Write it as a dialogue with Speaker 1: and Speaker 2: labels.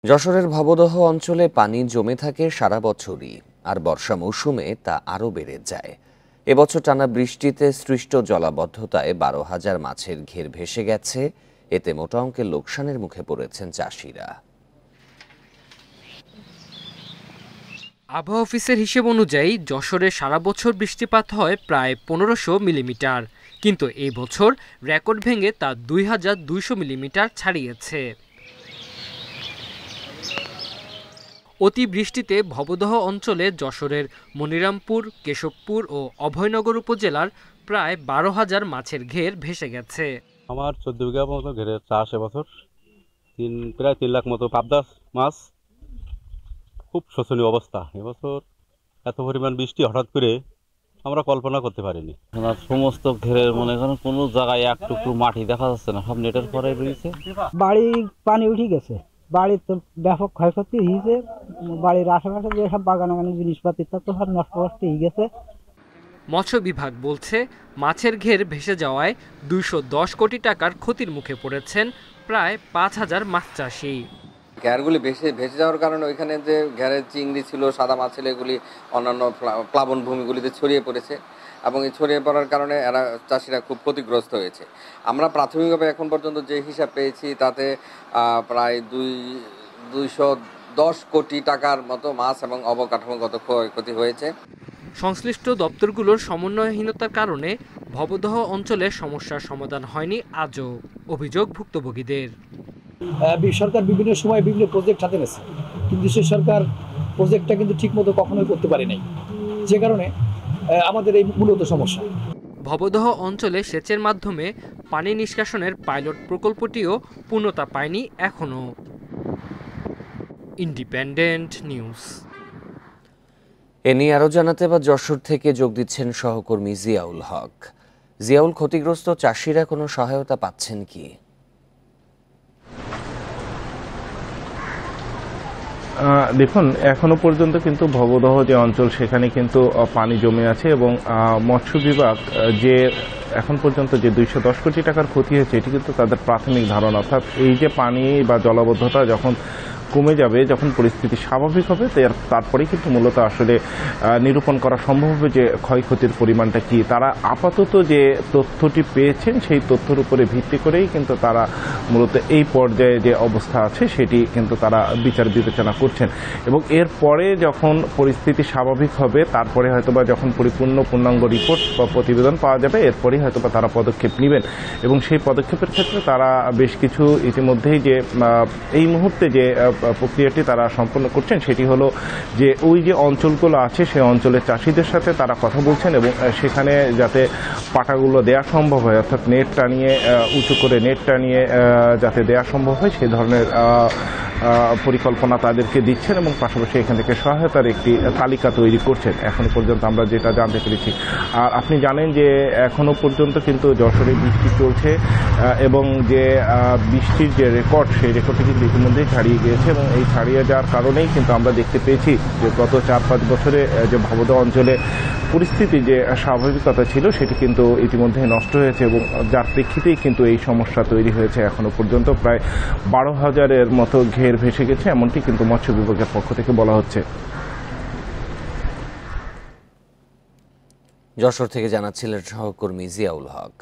Speaker 1: যশোরের ভবদহ অঞ্চলে পানি জমে থাকে সারা বছরই, আর বর্ষা মৌসুমে তা আরও বেড়ে যায়। এবছর টানা বৃষ্টিতে সৃষ্ট জলাবদ্ধতায় 12,000 মাছের ঘের ভেসে গেছে। এতে মোটা অঙ্কের লোকসানের মুখে পড়েছেন চাষিরা।
Speaker 2: আবহাওয়া অফিসের হিসেব অনুযায়ী যশোরে সারা বছর বৃষ্টিপাত হয় প্রায় 1500 মিলিমিটার, কিন্তু এই বছর রেকর্ড ভেঙে তা 2200 মিলিমিটার ছাড়িয়েছে। অতিবৃষ্টিতে ভবদহ অঞ্চলে যশোরের মনিরামপুর, কেশবপুর ও অভয়নগর উপজেলার প্রায় 12,000 মাছের ঘের ভেসে গেছে।
Speaker 3: আমার 14 বিঘা মতো ঘেরের চাষ এবছর, প্রায় 3 লাখ মতো পাবদা মাছ। খুব শোচনীয় অবস্থা। এবছর এত পরিমাণ বৃষ্টি হঠাৎ করে আমরা কল্পনা করতে পারিনি।
Speaker 4: সমস্ত ঘেরের মনে করেন কোনো জায়গায় একটুকু মাটি দেখা যাচ্ছে না, সব নেটের পরে রয়েছে।
Speaker 5: বাড়ির পানি উঠে গেছে, বাড়ির তো ব্যাপক ক্ষয়ক্ষতি হয়েছে। বাড়ির আশেপাশে যেসব বাগান জিনিসপাতি তা তো সব নষ্ট হয়ে গেছে।
Speaker 2: মৎস্য বিভাগ বলছে, মাছের ঘের ভেসে যাওয়ায় 210 কোটি টাকার ক্ষতির মুখে পড়েছেন প্রায় 5,000 মাছ চাষি।
Speaker 6: ঘেরগুলি ভেসে যাওয়ার কারণে ওইখানে যে ঘেরের চিংড়ি ছিল, সাদা মাছ ছিল, এগুলি অন্যান্য প্লাবন ভূমিগুলিতে ছড়িয়ে পড়েছে এবং এই ছড়িয়ে পড়ার কারণে এরা চাষিরা খুব ক্ষতিগ্রস্ত হয়েছে। আমরা প্রাথমিকভাবে এখন পর্যন্ত যে হিসাব পেয়েছি তাতে প্রায় 210 কোটি টাকার মতো মাছ এবং অবকাঠামোগত ক্ষয়ক্ষতি হয়েছে।
Speaker 2: সংশ্লিষ্ট দপ্তরগুলোর সমন্বয়হীনতার কারণে ভবদহ অঞ্চলের সমস্যার সমাধান হয়নি আজও, অভিযোগ ভুক্তভোগীদের।
Speaker 7: সরকার বিভিন্ন সময় বিভিন্ন প্রজেক্ট হাতে নিয়েছে, কিন্তু সে সরকার প্রজেক্টটা কিন্তু ঠিকমতো কখনোই করতে পারে নাই, যে কারণে আমাদের এই মূলত সমস্যা।
Speaker 2: ভবদহ অঞ্চলে সেচের মাধ্যমে পানি নিষ্কাশনের পাইলট প্রকল্পটিও পূর্ণতা পায়নি এখনো। Independent news.
Speaker 1: এ নিয়ে আরও জানাতে যশোর থেকে যোগ দিচ্ছেন সহকর্মী জিয়াউল হক। জিয়াউল, ক্ষতিগ্রস্ত চাষিরা কোনো সহায়তা পাচ্ছেন কি?
Speaker 8: দেখুন, এখনো পর্যন্ত কিন্তু ভবদহ যে অঞ্চল সেখানে কিন্তু পানি জমে আছে এবং মৎস্য বিভাগ যে এখন পর্যন্ত যে 210 কোটি টাকার ক্ষতি হয়েছে এটি কিন্তু তাদের প্রাথমিক ধারণা। অর্থাৎ এই যে পানি বা জলাবদ্ধতা যখন কমে যাবে, যখন পরিস্থিতি স্বাভাবিক হবে, তারপরেই কিন্তু মূলত আসলে নিরূপণ করা সম্ভব হবে যে ক্ষয়ক্ষতির পরিমাণটা কি। তারা আপাতত যে তথ্যটি পেয়েছেন সেই তথ্যের উপরে ভিত্তি করেই কিন্তু তারা মূলত এই পর্যায়ে যে অবস্থা আছে সেটি কিন্তু তারা বিচার বিবেচনা করছেন এবং এরপরে যখন পরিস্থিতি স্বাভাবিক হবে তারপরে হয়তোবা যখন পূর্ণাঙ্গ রিপোর্ট বা প্রতিবেদন পাওয়া যাবে এরপরেই হয়তোবা তারা পদক্ষেপ নেবেন এবং সেই পদক্ষেপের ক্ষেত্রে তারা বেশ কিছু ইতিমধ্যেই যে এই মুহূর্তে যে প্রক্রিয়াটি তারা সম্পন্ন করছেন সেটি হলো যে ওই যে অঞ্চলগুলো আছে সেই অঞ্চলের চাষিদের সাথে তারা কথা বলছেন এবং সেখানে যাতে পাটাগুলো দেয়া সম্ভব হয়, অর্থাৎ নেট টানিয়ে উঁচু করে নেট টানিয়ে যাতে দেয়া সম্ভব হয় সেই ধরনের পরিকল্পনা তাদেরকে দিচ্ছেন এবং পাশাপাশি এখান থেকে সহায়তার একটি তালিকা তৈরি করছেন। এখনো পর্যন্ত আমরা যেটা জানতে পেরেছি। আর আপনি জানেন যে এখনো পর্যন্ত কিন্তু যশোরে বৃষ্টি চলছে এবং যে বৃষ্টির যে রেকর্ড সেই রেকর্ডটি কিন্তু ইতিমধ্যেই ছাড়িয়ে গিয়েছে এবং এই ছাড়িয়ে যাওয়ার কারণেই কিন্তু আমরা দেখতে পেয়েছি যে গত 4-5 বছরে যে ভবদহ অঞ্চলে পরিস্থিতি যে স্বাভাবিকতা ছিল সেটি কিন্তু ইতিমধ্যেই নষ্ট হয়েছে এবং যার প্রেক্ষিতেই কিন্তু এই সমস্যা তৈরি হয়েছে। এখনো পর্যন্ত প্রায় 12,000-এর মতো ঘের ভেসে গেছে, এমনটি কিন্তু মৎস্য বিভাগের পক্ষ থেকে বলা হচ্ছে।
Speaker 1: যশোর থেকে জানাচ্ছিলেন সহকর্মী জিয়াউল হক।